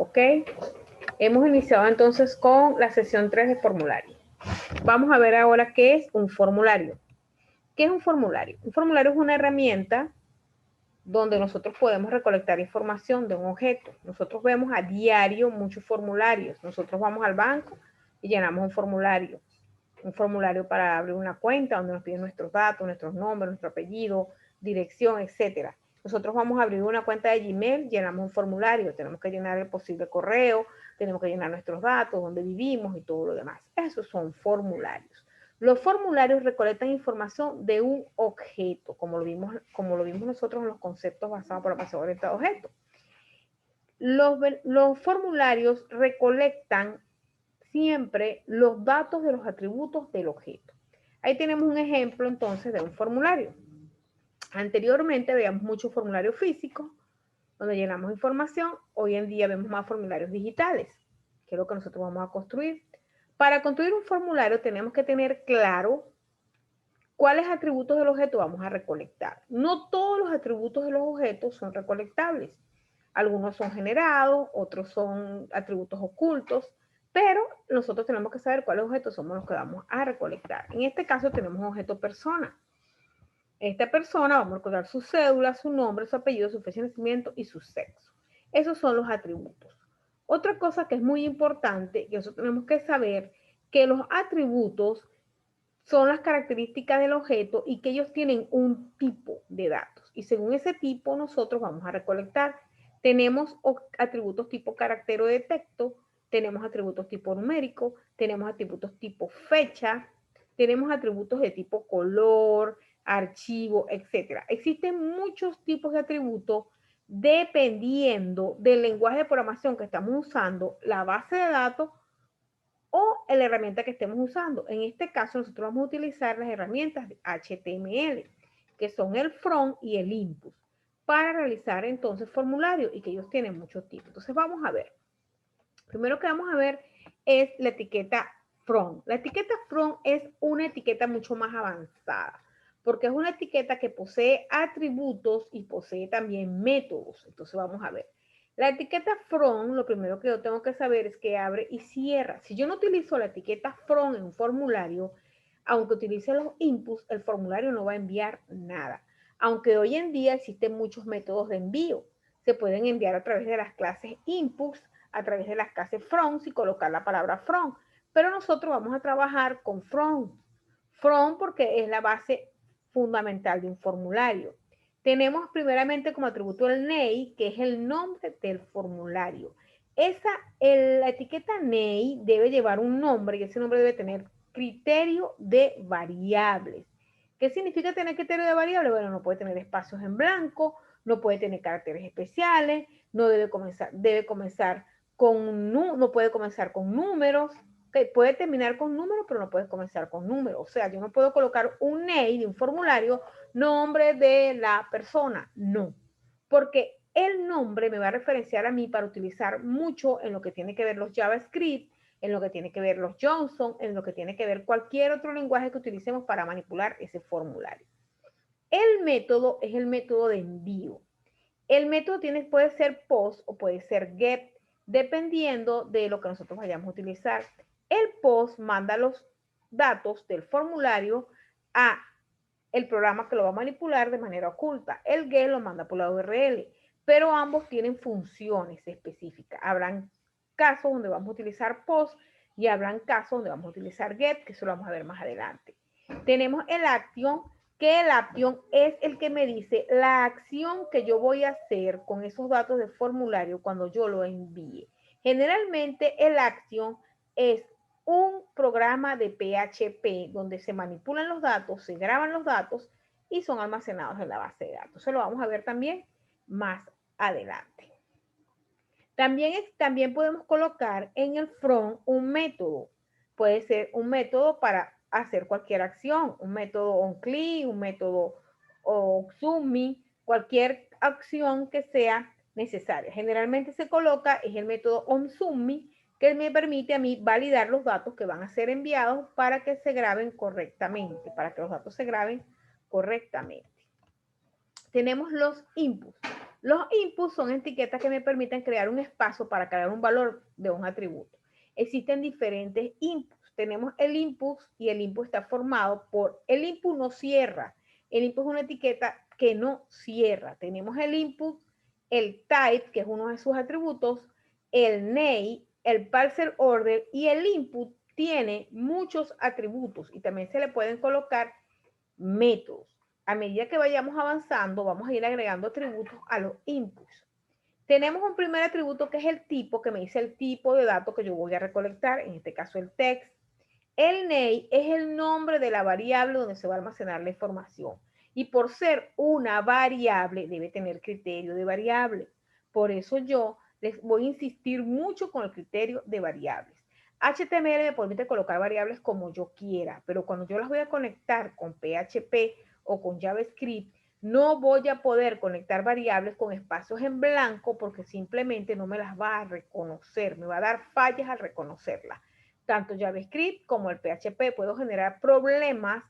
¿ok? Hemos iniciado entonces con la sesión 3 de formulario. Vamos a ver ahora qué es un formulario. ¿Qué es un formulario? Un formulario es una herramienta donde nosotros podemos recolectar información de un objeto. Nosotros vemos a diario muchos formularios. Nosotros vamos al banco y llenamos un formulario para abrir una cuenta donde nos piden nuestros datos, nuestros nombres, nuestro apellido, dirección, etcétera. Nosotros vamos a abrir una cuenta de Gmail, llenamos un formulario, tenemos que llenar el posible correo, tenemos que llenar nuestros datos, dónde vivimos y todo lo demás. Esos son formularios. Los formularios recolectan información de un objeto, como lo vimos nosotros en los conceptos basados por la programación orientada a objetos. Los formularios recolectan siempre los datos de los atributos del objeto. Ahí tenemos un ejemplo entonces de un formulario. Anteriormente veíamos muchos formularios físicos donde llenamos información. Hoy en día vemos más formularios digitales, que es lo que nosotros vamos a construir. Para construir un formulario tenemos que tener claro cuáles atributos del objeto vamos a recolectar. No todos los atributos de los objetos son recolectables. Algunos son generados, otros son atributos ocultos, pero nosotros tenemos que saber cuáles objetos somos los que vamos a recolectar. En este caso tenemos un objeto persona. Esta persona vamos a recordar su cédula, su nombre, su apellido, su fecha de nacimiento y su sexo. Esos son los atributos. Otra cosa que es muy importante, que nosotros tenemos que saber, que los atributos son las características del objeto y que ellos tienen un tipo de datos. Y según ese tipo nosotros vamos a recolectar. Tenemos atributos tipo carácter o de texto, tenemos atributos tipo numérico, tenemos atributos tipo fecha, tenemos atributos de tipo color, archivo, etc. Existen muchos tipos de atributos dependiendo del lenguaje de programación que estamos usando, la base de datos o la herramienta que estemos usando. En este caso, nosotros vamos a utilizar las herramientas de HTML, que son el front y el input, para realizar entonces formularios y que ellos tienen muchos tipos. Entonces vamos a ver. Primero que vamos a ver es la etiqueta front. La etiqueta front es una etiqueta mucho más avanzada, porque es una etiqueta que posee atributos y posee también métodos. Entonces vamos a ver. La etiqueta from, lo primero que yo tengo que saber es que abre y cierra. Si yo no utilizo la etiqueta from en un formulario, aunque utilice los inputs, el formulario no va a enviar nada. Aunque hoy en día existen muchos métodos de envío. Se pueden enviar a través de las clases inputs, a través de las clases from, y colocar la palabra from. Pero nosotros vamos a trabajar con from. From porque es la base fundamental de un formulario. Tenemos primeramente como atributo el name, que es el nombre del formulario. La etiqueta name debe llevar un nombre y ese nombre debe tener criterio de variables. ¿Qué significa tener criterio de variables? Bueno, no puede tener espacios en blanco, no puede tener caracteres especiales, no debe comenzar con, no puede comenzar con números, puede terminar con números, pero no puede comenzar con números. O sea, yo no puedo colocar un name de un formulario, nombre de la persona, no, porque el nombre me va a referenciar a mí para utilizar mucho en lo que tiene que ver los JavaScript, en lo que tiene que ver los JSON, en lo que tiene que ver cualquier otro lenguaje que utilicemos para manipular ese formulario. El método es el método de envío. El método puede ser post o puede ser get, dependiendo de lo que nosotros vayamos a utilizar. El post manda los datos del formulario a el programa que lo va a manipular de manera oculta. El get lo manda por la URL, pero ambos tienen funciones específicas. Habrán casos donde vamos a utilizar post y habrán casos donde vamos a utilizar get, que eso lo vamos a ver más adelante. Tenemos el action, que el action es el que me dice la acción que yo voy a hacer con esos datos del formulario cuando yo lo envíe. Generalmente el action es un programa de PHP donde se manipulan los datos, se graban los datos y son almacenados en la base de datos. Eso lo vamos a ver también más adelante. También podemos colocar en el front un método. Puede ser un método para hacer cualquier acción, un método onClick, un método zooming, cualquier acción que sea necesaria. Generalmente se coloca es el método onZooming, que me permite a mí validar los datos que van a ser enviados para que se graben correctamente, para que los datos se graben correctamente. Tenemos los inputs. Los inputs son etiquetas que me permiten crear un espacio para crear un valor de un atributo. Existen diferentes inputs. Tenemos el input y el input está formado por, el input no cierra. El input es una etiqueta que no cierra. Tenemos el input, el type, que es uno de sus atributos, el name, el parser order, y el input tiene muchos atributos y también se le pueden colocar métodos. A medida que vayamos avanzando, vamos a ir agregando atributos a los inputs. Tenemos un primer atributo que es el tipo, que me dice el tipo de dato que yo voy a recolectar, en este caso el text. El name es el nombre de la variable donde se va a almacenar la información. Y por ser una variable, debe tener criterio de variable. Por eso yo les voy a insistir mucho con el criterio de variables. HTML me permite colocar variables como yo quiera, pero cuando yo las voy a conectar con PHP o con JavaScript, no voy a poder conectar variables con espacios en blanco porque simplemente no me las va a reconocer, me va a dar fallas al reconocerlas. Tanto JavaScript como el PHP puedo generar problemas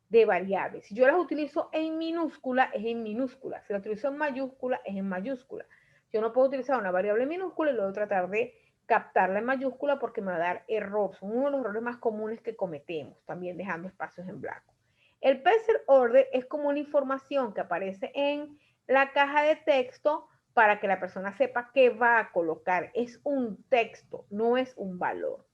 de variables. Si yo las utilizo en minúscula, es en minúscula. Si las utilizo en mayúscula, es en mayúscula. Yo no puedo utilizar una variable en minúscula y luego tratar de captarla en mayúscula porque me va a dar error. Son uno de los errores más comunes que cometemos, también dejando espacios en blanco. El parser order es como una información que aparece en la caja de texto para que la persona sepa qué va a colocar. Es un texto, no es un valor.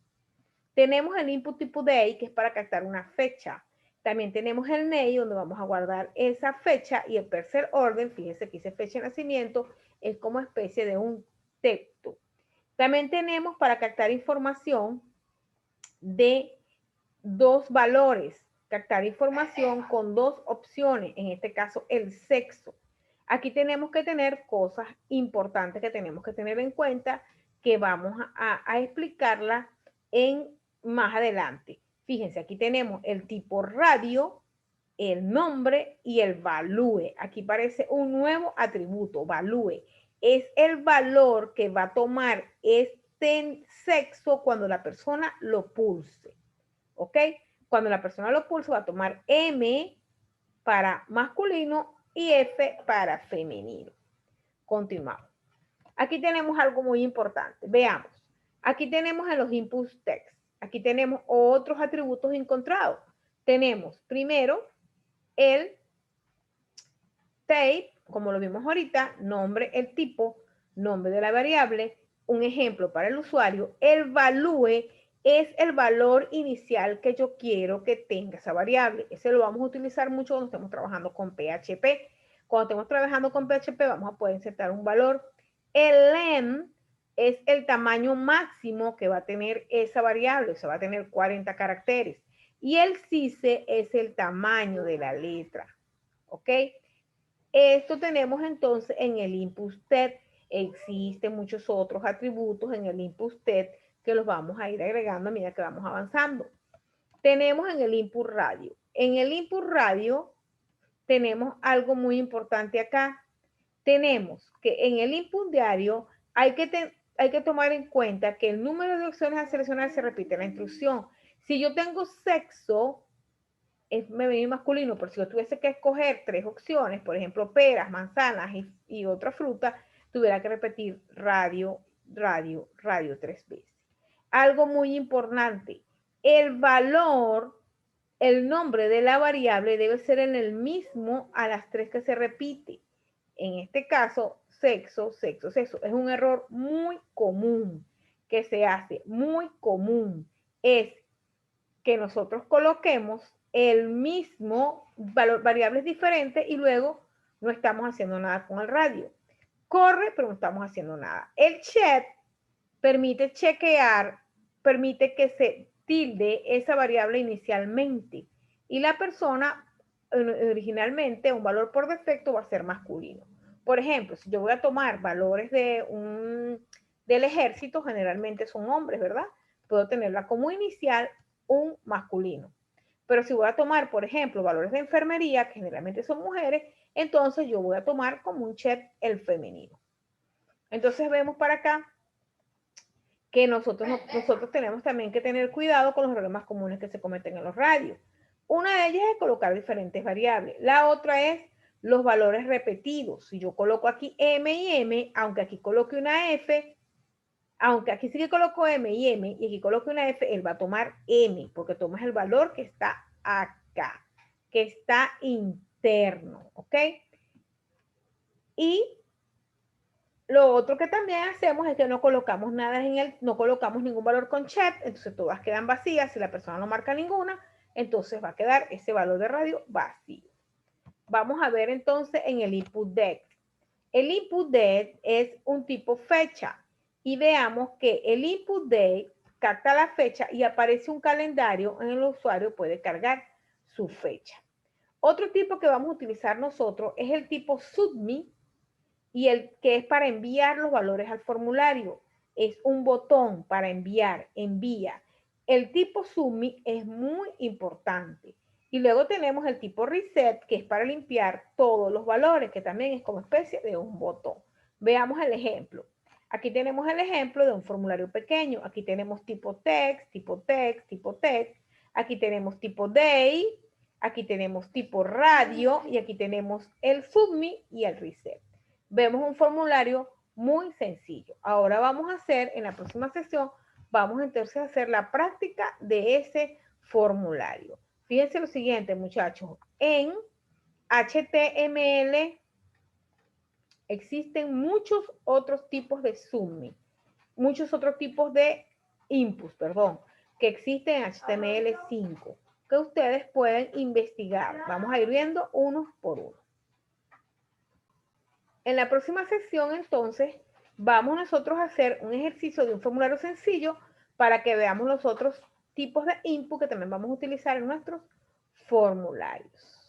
Tenemos el input tipo day, que es para captar una fecha. También tenemos el name, donde vamos a guardar esa fecha, y el parser order, fíjense que dice fecha de nacimiento, es como especie de un texto. También tenemos para captar información de dos valores, captar información con dos opciones, en este caso el sexo. Aquí tenemos que tener cosas importantes que tenemos que tener en cuenta que vamos a explicarla en más adelante. Fíjense, aquí tenemos el tipo radio, el nombre y el value. Aquí aparece un nuevo atributo, value. Es el valor que va a tomar este sexo cuando la persona lo pulse. ¿Ok? Cuando la persona lo pulse va a tomar M para masculino y F para femenino. Continuamos. Aquí tenemos algo muy importante. Veamos. Aquí tenemos en los inputs text. Aquí tenemos otros atributos encontrados. Tenemos primero el type, como lo vimos ahorita, nombre, el tipo, nombre de la variable, un ejemplo para el usuario. El value es el valor inicial que yo quiero que tenga esa variable. Ese lo vamos a utilizar mucho cuando estemos trabajando con PHP. Cuando estemos trabajando con PHP vamos a poder insertar un valor. El length es el tamaño máximo que va a tener esa variable, o sea, va a tener 40 caracteres. Y el size es el tamaño de la letra. ¿Ok? Esto tenemos entonces en el input text. Existen muchos otros atributos en el input text que los vamos a ir agregando a medida que vamos avanzando. Tenemos en el input radio. En el input radio tenemos algo muy importante acá. Tenemos que en el input diario hay que tomar en cuenta que el número de opciones a seleccionar se repite en la instrucción. Si yo tengo sexo, es femenino masculino, pero si yo tuviese que escoger tres opciones, por ejemplo, peras, manzanas y otra fruta, tuviera que repetir radio, radio, radio 3 veces. Algo muy importante, el valor, el nombre de la variable debe ser en el mismo a las tres que se repite. En este caso, sexo, sexo, sexo. Es un error muy común que se hace, muy común. Es que nosotros coloquemos el mismo valor, variables diferentes y luego no estamos haciendo nada con el radio. Corre, pero no estamos haciendo nada. El check permite chequear, permite que se tilde esa variable inicialmente y la persona originalmente, un valor por defecto va a ser masculino. Por ejemplo, si yo voy a tomar valores del ejército, generalmente son hombres, ¿verdad? Puedo tenerla como inicial un masculino. Pero si voy a tomar, por ejemplo, valores de enfermería, que generalmente son mujeres, entonces yo voy a tomar como un check el femenino. Entonces vemos para acá que nosotros tenemos también que tener cuidado con los errores más comunes que se cometen en los radios. Una de ellas es colocar diferentes variables. La otra es los valores repetidos. Si yo coloco aquí M y M, aunque aquí coloque una F, aunque aquí sí que coloco M y M y aquí coloque una F, él va a tomar M, porque tomas el valor que está acá, que está interno, ¿ok? Y lo otro que también hacemos es que no colocamos nada no colocamos ningún valor con check, entonces todas quedan vacías. Si la persona no marca ninguna, entonces va a quedar ese valor de radio vacío. Vamos a ver entonces en el input date. El input date es un tipo fecha y veamos que el input date capta la fecha y aparece un calendario en el usuario, puede cargar su fecha. Otro tipo que vamos a utilizar nosotros es el tipo submit, y el que es para enviar los valores al formulario. Es un botón para enviar, envía. El tipo submit es muy importante. Y luego tenemos el tipo reset, que es para limpiar todos los valores, que también es como especie de un botón. Veamos el ejemplo. Aquí tenemos el ejemplo de un formulario pequeño. Aquí tenemos tipo text, tipo text, tipo text. Aquí tenemos tipo day. Aquí tenemos tipo radio. Y aquí tenemos el submit y el reset. Vemos un formulario muy sencillo. Ahora vamos a hacer, en la próxima sesión, vamos entonces a hacer la práctica de ese formulario. Fíjense lo siguiente, muchachos. En HTML existen muchos otros tipos de submit, muchos otros tipos de inputs, perdón, que existen en HTML5, que ustedes pueden investigar. Vamos a ir viendo uno por uno. En la próxima sesión, entonces, vamos nosotros a hacer un ejercicio de un formulario sencillo para que veamos los otros tipos de input que también vamos a utilizar en nuestros formularios.